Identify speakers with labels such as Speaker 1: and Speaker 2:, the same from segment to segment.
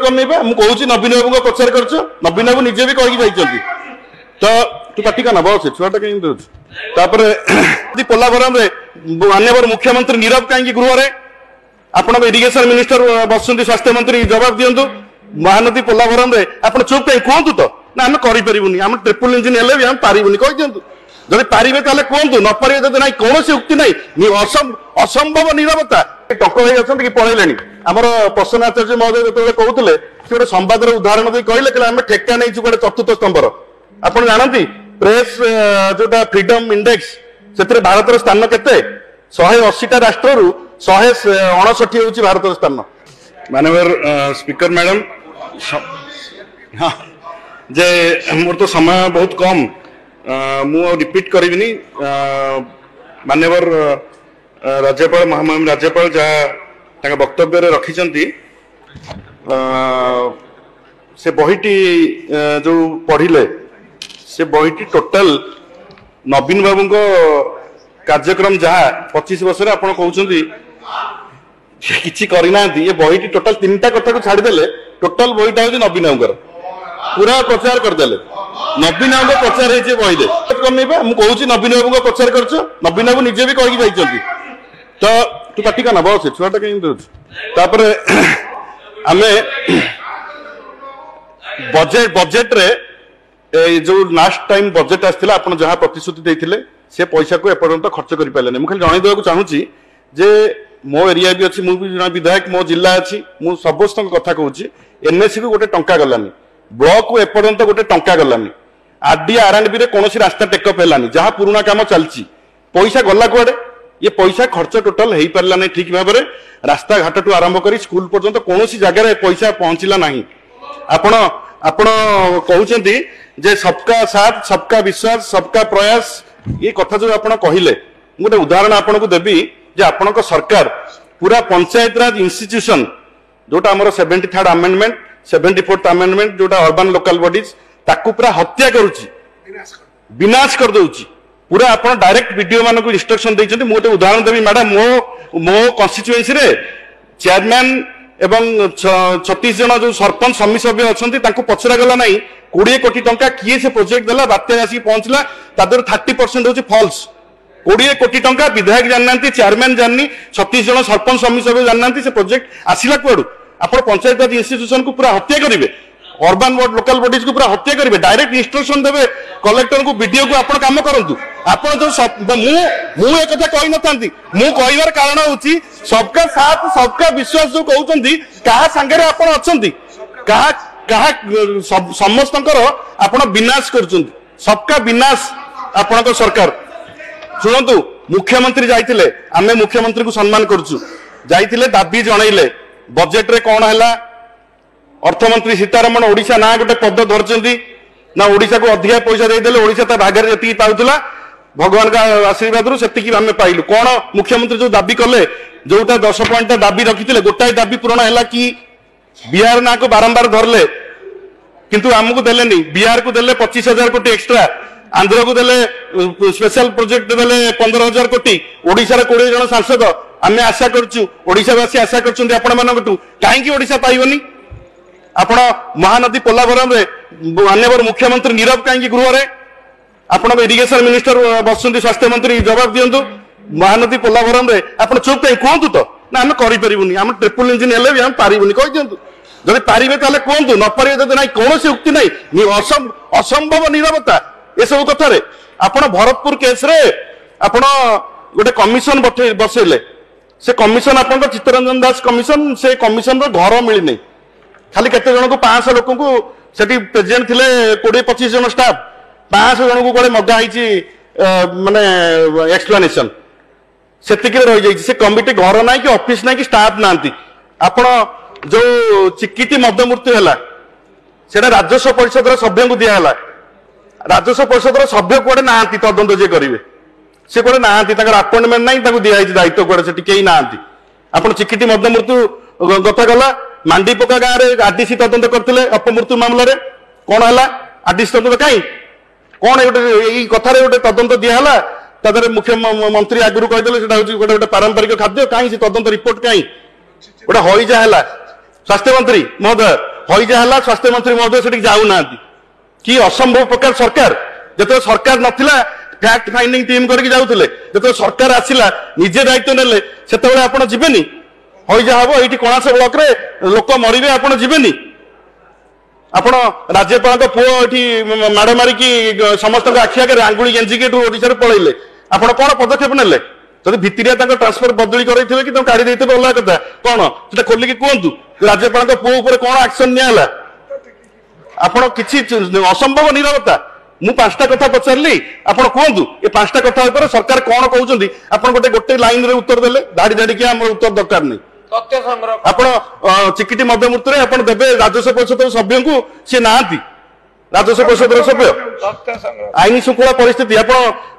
Speaker 1: करनी बा मु कहूची नवीन बाबू को पचार करछ नवीन बाबू निजे भी कहि जाइछंती तो तू पाटी का नबो से छुआटा कहीं दो तापर पोलाभरम रे माननीय मुख्यमंत्री नीरव कहीं गृह रे आपण इरिगेशन मिनिस्टर बसुंती स्वास्थ्य मंत्री जवाब दियंतु महानदी पोलाभरम रे आपण चुप कहीं कहतु तो ना हम करि परिबुनी हम ट्रिपल इंजिन हेले भी हम पारिबुनी कहि दियंतु जदि पारिबे ताले कहतु न पारिबे जदि नै कोनोसी उक्ति नै असंभव नीरवता टक होई अछंती कि पळैलेनी हमर प्रसन्न आचार्य महोदय जतले कहउतले से गोटे संवादर उदाहरण दे कहले कि हम ठेका नै छु गोटे चतुर्थ स्तंभर आपण जानती प्रेस जोटा फ्रीडम इंडेक्स से भारत स्थान केते 180 राष्ट्र 159 होची भारत स्थान माननीय स्पीकर मैडम हाँ जे मोर तो समय बहुत कम मु रिपीट करिबिनी माननीय राज्यपाल महामहिम राज्यपाल जहाँ वक्तव्य रे रखिचंती से बहीटी जो पढ़िले से बहीटी टोटल नवीन बाबू को कार्यक्रम जहाँ 25 वर्ष आप कहते किसी करना ये बहीटी टोटल 3टा कथा को छाड़देले टोटल बहीटा हूँ नवीन बाबू पूरा प्रचार करदे नवीन बाबू प्रचार है बहीले करनी बा मु कहूची नवीन बाबू को प्रचार करछ नवीन बाबू निजे भी कहि जाइछंती तो तू पाटी का नबो से छुआटा कहीं दो तापर आमे बजेट रे जो लास्ट टाइम बजेट आसला आप जहाँ प्रतिश्रुति देते से पैसा को एपर्यंत खर्च कर पारे मुझे जन देवाक चाहूँगी जे मो एरिया भी अच्छी मुझे विधायक मो जिला अच्छी मुझे समस्त कथा कहूँ एनएससी को गोटे टंका गलानी ब्लॉक को एपर्यंत गोटे टंका गलानी आरडी आरएंडबी रे कौन रास्ता टेकअप है जहाँ पुराना काम चलती पैसा गला कुआडे ये पैसा खर्च टोटाल हो पारा नहीं ठीक भाव में रास्ता घाट टू आरंभ कर स्कूल पर्यंत कौन जगह पैसा पहुंचला ना आपण आपण कहते जे सबका साथ सबका विश्वास सबका प्रयास ये कथा जो आप कहले गोटे उदाहरण आपन को देवी जे आपण सरकार पूरा पंचायत राज इंस्टीट्यूशन जोटा आमर 73rd अमेंडमेंट 74th अमेंडमेंट जोटा अर्बन लोकल बॉडीज ताकू पूरा हत्या करुची विनाश कर दउची पूरा आपण डायरेक्ट वीडियो मान को इंस्ट्रक्शन देइछन्ती मु गोटे उदाहरण देवी मैडम मो कॉन्स्टिट्यूएंसी रे चेयरमैन एवं 36 जन जो सरपंच समिति सभ्य अच्छी पचरा गला ना 20 कोटी टंका किए से प्रोजेक्ट देला बात्या आसिक पहुंचला तादर 30% होची फॉल्स 20 कोटी टंका विधायक जाननांती चेयरमैन जाननी 36 जन सरपंच समिति सभ्य जाननांती से प्रोजेक्ट आसिला कुआडू आपण पंचायत राज इंस्टीट्यूशन को पूरा हत्या करिवे अर्बन लोकल बॉडीज को पूरा हत्या करिवे डायरेक्ट इंस्ट्रक्शन देबे कलेक्टर को वीडियो को आपण काम करंतु आपण जो मु एक कथा कहि नथांती मु कहिवार कारण होची सबका साथ सबका विश्वास जो कहउचंती कहा संगे आपण अछंती कहा कहा समस्तंकर आपण विनाश करचंती सबका विनाश आपण सरकार सुनंतु मुख्यमंत्री जाइतिले आमे मुख्यमंत्री को सम्मान करछु जाइतिले दाबी जणाइले बजेट रे कोन हला अर्थमंत्री सीतारमण ओडिशा ना गोटे पद धरचंती ना ओडिशा को अधिक पैसा देदेले ओडिशा ता भागर जति पाउतला भगवान का आशीर्वाद रु सेति आमे पाइलु कोन मुख्यमंत्री जो दाबी कले जोटा 10 पॉइंट दाबी रखिथिले गोटाई दाबी पूर्ण हैला कि बिहार ना को बारंबार धरले किंतु हमको देलेनी बिहार को देले 25,000 कोटी एक्स्ट्रा आंध्र को देले स्पेशल प्रोजेक्ट देले 15,000 कोटी ओडिशा रे 20 जन सांसद आमे आशा करछु ओडिशावासी आशा करछन्ती आपण मानकटू काहे कि ओडिशा पाइबनी आपण महानदी पोलाभरम रे माननीय मुख्यमंत्री नीरव कहीं गृह रे आपण इरिगेशन मिनिस्टर बसुंती स्वास्थ्य मंत्री जवाब दियंतु महानदी पोलाभरम रे आपण चुप कहीं कहतु तो ना हम करि परिबुनी हम ट्रिपल इंजिन हेले भी हम पारिबुनी कहि दियंतु जदि पारिबे ताले कहतु न पारिबे जदि नै कोनोसी उक्ति नै असंभव नीरवता ए सब कथा रे आपण भरतपुर केस रे आपण गोटे कमिशन बसैले से कमिशन आपण चित्तरंजन दास कमिशन से कमिशन रो घर मिली नै खाली केते जन को 500 लोक को सेठी प्रेजेंट थिले 20-25 जन स्टाफ 500 जन को कोले मगा हिची माने एक्सप्लेनेशन सेतिक रही जाई से कमिटी घर ना कि ऑफिस ना कि स्टाफ नांती आपण जो चिकिटी मध्यमूर्ति हला सेटा राजस्व परिषद रो सभ्य को दिया हला राजस्व परिषद रो सभ्य कोडे नांती तदंत जे करिवे से कोडे नांती ताकर अपॉइंटमेंट नाही ताको दिया हिची दायित्व कोडे सेठी केही नांती आपण चिकिटी मध्यमूर्ति गता गला मांडीपका गाँव में आरडीसी तदंत करते अपमृत्यु मामलें कौन है आरडीसी तदंत कहीं कौन गोटे कथार गोटे तदंत दिहला तादर मुख्यमंत्री आगुरी कहते गोटे पारंपरिक खाद्य कहीं तदंत रिपोर्ट कहीं गोटे हईजा है स्वास्थ्य मंत्री महोदय हईजा है स्वास्थ्य मंत्री महोदय से जाऊना कि असंभव प्रकार सरकार जो सरकार नथिला फैक्ट फाइंडिंग टीम करके जाऊले जो सरकार आसिला निजे दायित्व नेले से आप जीवेनी हईजा हम ये कणास ब्लॉक रे लोक मरवे आप जीवेनी आप राज्यपाल पुओ ये माड़ मारिकी समस्त आखि आगे आंगुली गेंजिकी ओडिशा पलैले आप कौन पदक्षेप नेले जब भितरिया ट्रांसफर बदली करेंगे कि काढ़ी देते अलग कथा कौन से खोलिकी कहतु राज्यपाल पुओ उपर कौन एक्शन निला आप कि असंभव निरवता मु 5टा कथा पचारि आप कहतु ये 5टा कथा सरकार कौन कहते आप गोटे गोटे लाइन रे उत्तर देले धाड़ी धाड़ी की आम उत्तर दरकार नहीं
Speaker 2: तथ्य संग्रह
Speaker 1: आप चिकिटी मध्यमूर्ति आप देवे राजस्व परिषद सभ्य को सी ना राजस्व परिषद सभ्य आईन श्रृंखला परिस्थिति आप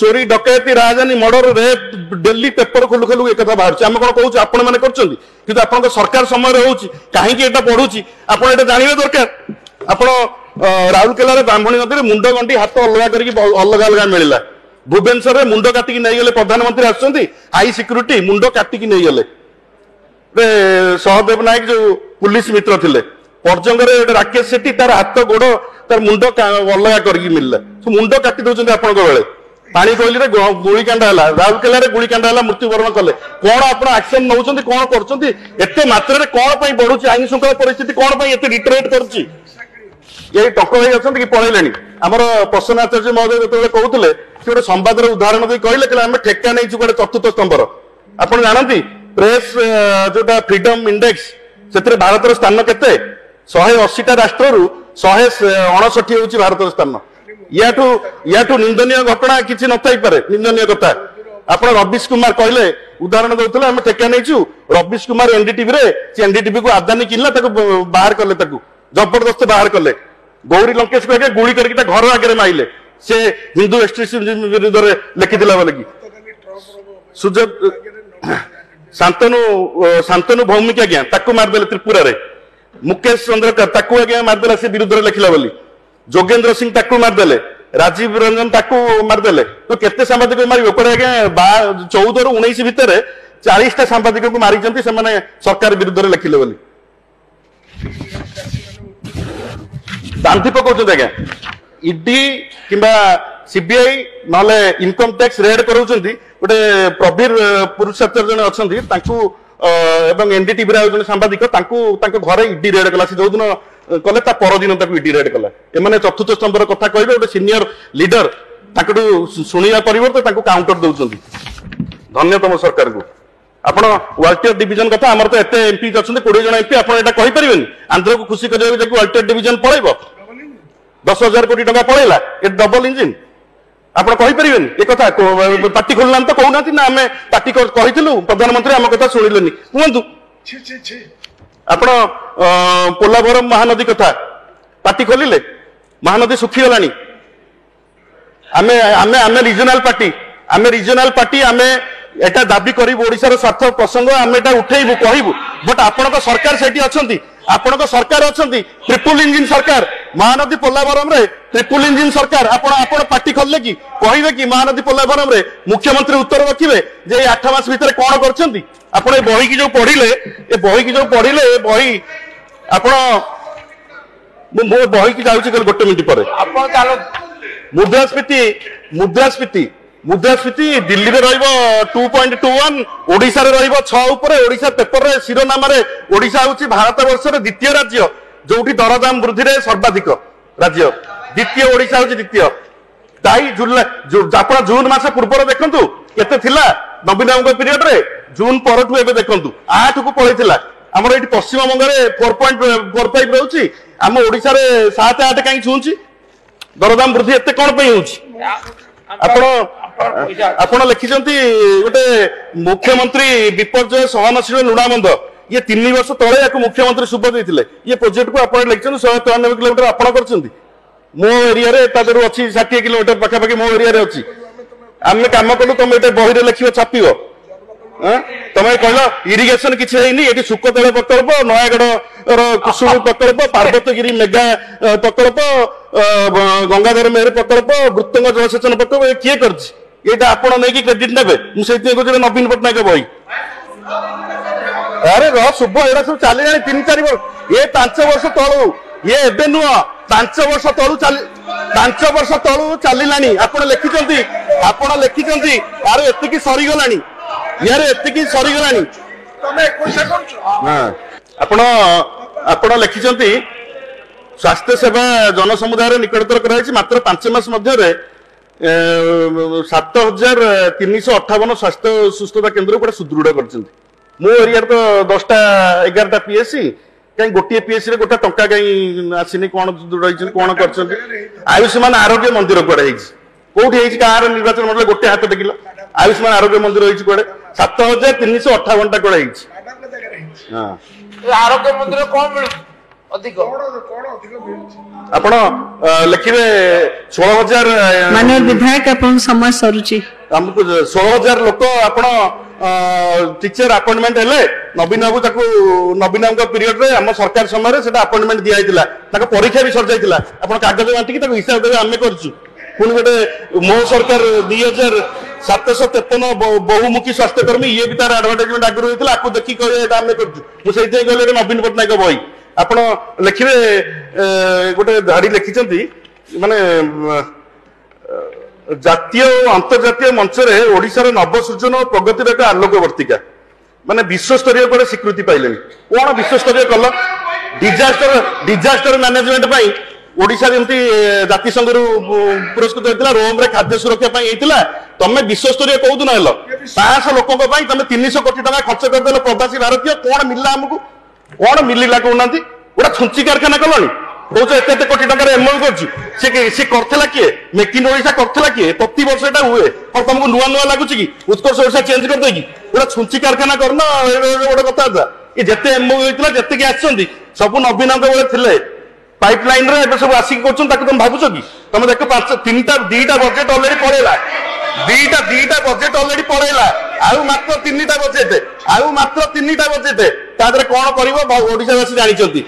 Speaker 1: चोरी डकैती राजधानी मर्डर रेप डेली पेपर खोलु खोलु एक बाहर आम कौन कहूँ आपण मैंने कर आप सरकार समय हो कहीं बढ़ुची आप जानवे दरकार आप राउरकेला ब्राह्मणी नदी में मुंड गंटी हाथ अलग करके अलग अलग मिलला भुवनेश्वर में मुंड काटिकी नहीं गले प्रधानमंत्री आसुच्च हाई सिक्यूरीटी मुंड काटिकी नहीं गले सहदेव नायक जो पुलिस मित्र थे पर्जंगे राकेश सेठी तार हाथ गोड़ तार मुंड अलग करके मिलला मुंड काटी दौरान आपण बेले पानी कोइली गुलिकांड है राउरकेला गुलिकांड है मृत्युवरण कले कौन आप एक्शन नौ कौन करते मात्रा कौन बढ़ुची आईन श्रृंखला परिस्थिति कौन रिटरेट कर ये टक भाई अच्छा कि पलैले आमर प्रसन्न आचार्य महोदय जो कहते गोटे संवाद उदाहरण दे कहले आम ठेका नहीं गोटे चतुर्थ स्तंभर आप जानती प्रेस जोटा फ्रीडम इंडेक्स से भारत स्थान केते 180टा राष्ट्र 159 हूँ भारत स्थान या निंदनीय घटना किसी नई निंदनीय कथा आप रवीश कुमार कहले उदाहरण दौते आम ठेका नहीं रवीश कुमार एनडीटीवी एनडीटीवी को आदानी किनला बाहर कले जबरदस्त बाहर कले गौरी लंकेश को आगे गुली करके घर आगे माइले से हिंदू एक्सट्रीमिज्म विरुद्ध में लिखिला बोले कि शांतनु भौमिक आज्ञा ताकू मारदेले त्रिपुरा रे मुकेश चंद्रकर ताकू आज्ञा मारदेला से विरुद्ध में लिखिला बोली जोगेंद्र सिंह ताकू मारदेले राजीव रंजन ताकू मारदेले तो केते सांबादिक मारे ओपरे आज्ञा 14 ରୁ 19 भितर 40टा सांबादिक को मारी सरकार विरुद्ध में लिखिले बोली दांती पकाउछन आज्ञा ईडी किंबा सीबीआई नले इनकम टैक्स रेड कराउछन्ती गोटे प्रवीर पुरुषोत्तर जने अछन्ती तांकू एवं एनडीटीवी रे जने सांबादिक तांकू घरे ईडी रेड कला से जो दिन कले ता पर दिन ताकू ईडी रेड कला एमाने चतुर्थ स्तंभर कथा कहबे गोटे सीनियर लीडर ताकू सुनिया परिवर्ते तांकू काउंटर दउछन्ती धन्य तम सरकार को आपण वाल्टियर डिवीजन कथा आमर तो एते एमपी अछन्ती 20 जन एमपी आपण एटा कहि परिबेनी आंध्र को खुशी करबे जे वाल्टियर डिवीजन पळैबो 10,000 कोटी टका पळैला ए डबल इंजिन आपण कहि परिबेनी ए कथा पार्टी खोलना तो कहूना ना आमे पार्टी कहिथिलु प्रधानमंत्री आम कथा सुनिलेनी कहंतु आपण पोलाभरम महानदी कथा पार्टी खोलिले महानदी सुखी गलानी आमे आमे आमे रीजनल पार्टी आमे एटा दाबी करिबो ओडिसा रो स्वार्थ प्रसंग आमे एटा उठेइबो कहिबो बट आपण को सरकार सेठी अछंती आपण को सरकार अछंती ट्रिपल इंजिन सरकार महानदी पोलाभरम रे ट्रिपल इंजिन सरकार आपण पार्टी खोलले कि कहिबे कि महानदी पोलाभरम रे मुख्यमंत्री उत्तर रखिबे जे 8 मास भीतर कोन करछंती आपण ए बही की जो पढिले ए बही आपण मो बही की जाउची कल गोटे मिनिट पर
Speaker 2: आपण चालो
Speaker 1: मुद्रास्फीति दिल्ली में रहिबो 2.21 ओडिशा रे रहिबो 6 ऊपर ओडिशा पेपर रे शिरोनाम रे ओडिशा होची भारत वर्ष रे द्वितीय राज्य जोठी दरदाम वृद्धि रे सर्वाधिक राज्य द्वितीय ओडिशा होची द्वितीय ताई जुलाई जून मास पूर्व देखंतु केते थिला नवीन बाबू पीरियड रे जून परठु एबे देखंतु 8 को पळैथिला हमर एठी पश्चिम बंग रे 4.45 रहउची हम ओडिशा रे 7-8 काई छूंची दरदाम वृद्धि एते कोन पई होची आपण लिखिछंती गोटे मुख्यमंत्री विपर्यय सहनशील लुणाबंध ये 3 वर्ष तले या मुख्यमंत्री शुभ देथिले ये प्रोजेक्ट को आपण लिखिछन 193 किलोमीटर आपण करछंती मो एरिया रे तादरु अछि 60 किलोमीटर पाखा पाखी मो एरिया रे अछि आमे काम कलु तुम एटे बही रे लिखियो छापियो तमे कहलो इरिगेशन किछि हेनी एटी सुकतळे प्रकल्प नयागढ़ कुसुम प्रकल्प पार्वतीगिरी मेगा प्रकल्प गंगाधर मेहर प्रकल्प वृत्तंग जलसेचन प्रकल्प किए करछि एटा आपण नै कि क्रेडिट नेबे मु सेति को नवीन पटनायक बही अरे शुभ एड़ा सब चली 3-4 वर्ष ये 5 वर्ष तलू ये एबे नुह 5 वर्ष तलू 5 वर्ष तलू चलिलानी आपण लिखिचंती यार एतिकी सरीगलानी यार एतिकी सरीगलानी आपण लिखिचंती स्वास्थ्य सेवा जनसमुदाय निकटतर कराई मात्र 5 मास मध्य 7,358 स्वास्थ्य सुस्थता केन्द्र गोटे सुदृढ़ कर मो एरिया तो 10टा-11टा पीएससी कहीं गोटे पीएससी गोटे टंका कहीं आसनी कौन रही कौन कर आयुष्मान आरोग्य मंदिर कौड़े कौटी कार निर्वाचन मंडल गोटे हाथ टेकिल आयुष्मान आरोग्य मंदिर होती कौड़े 7,358टा कौड़े
Speaker 2: आरोग्य मंदिर कौन मिल अधिक
Speaker 1: आपण लिखिबे 16,000
Speaker 3: माननीय विधायक अपन समय सरुची
Speaker 1: हमको 16,000 लोक आपण टीचर अपॉइंटमेंट हेले नवीन बाबू ताको नवीन बाबू पीरियड रे हम सरकार समय रे सेटा अपॉइंटमेंट दिया आइतिला ताको परीक्षा भी सर जाइतिला आपण कागज बांटी ताको हिसाब देबे हमें करछु पुन गोटे मो सरकार 2,753 बहुमुखी स्वास्थ्य कर्मी ये भी तार एडवर्टाइजमेंट आगु होइतिला आपको देखि कहले एटा हमें करछु मु सेइते कहले नवीन पटनायक बही आपण लिखिबे गोटे धाड़ी लिखिचंती माने जातीय और अंतर्जातीय मंच रे ओडिशा रे नवसृजन और प्रगति रे आलोकवर्तिका माने विश्व स्तरीय पर स्वीकृति पाइलेनी कोन विश्व स्तरीय कल डिजास्टर मैनेजमेंट पई ओडिशा जेमती जाति संघ रु पुरस्कृत होइतिला रोम रे खाद्य सुरक्षा पई हेतिला तमे विश्व स्तरीय कहू दिन हेलो 500 लोकन पई तमे 300 कोटी टका खर्च कर देलो प्रवासी भारतीय कोन मिलला हमकु कौन मिलला कहूनांती गोटा छुंची कारखाना कलनी कौच एत कोटी टकर एमओयू कर करथिला किए मेक इन ओडिशा करथिला किए प्रति वर्ष एटा हुए और तुमको नुआ नुआ लागुची कि उत्कर्ष ओडिशा चेंज कर देगी गोटा छुंची कारखाना करना गोटे कथा था ये जेते एमओयू होइतिला जेते कि आछंदी सब नवीनक बेले थिले पाइपलाइन रे एबे सब आसिक करछन ताको तुम भाबुछ कि तुम देखो 2टा बजेट ऑलरेडी पड़ेला 2टा बजेट ऑलरेडी पड़ेला आउ मात्र 3टा बजेट ता देरे कोन करिवो ओडिशा वासी जानिचंती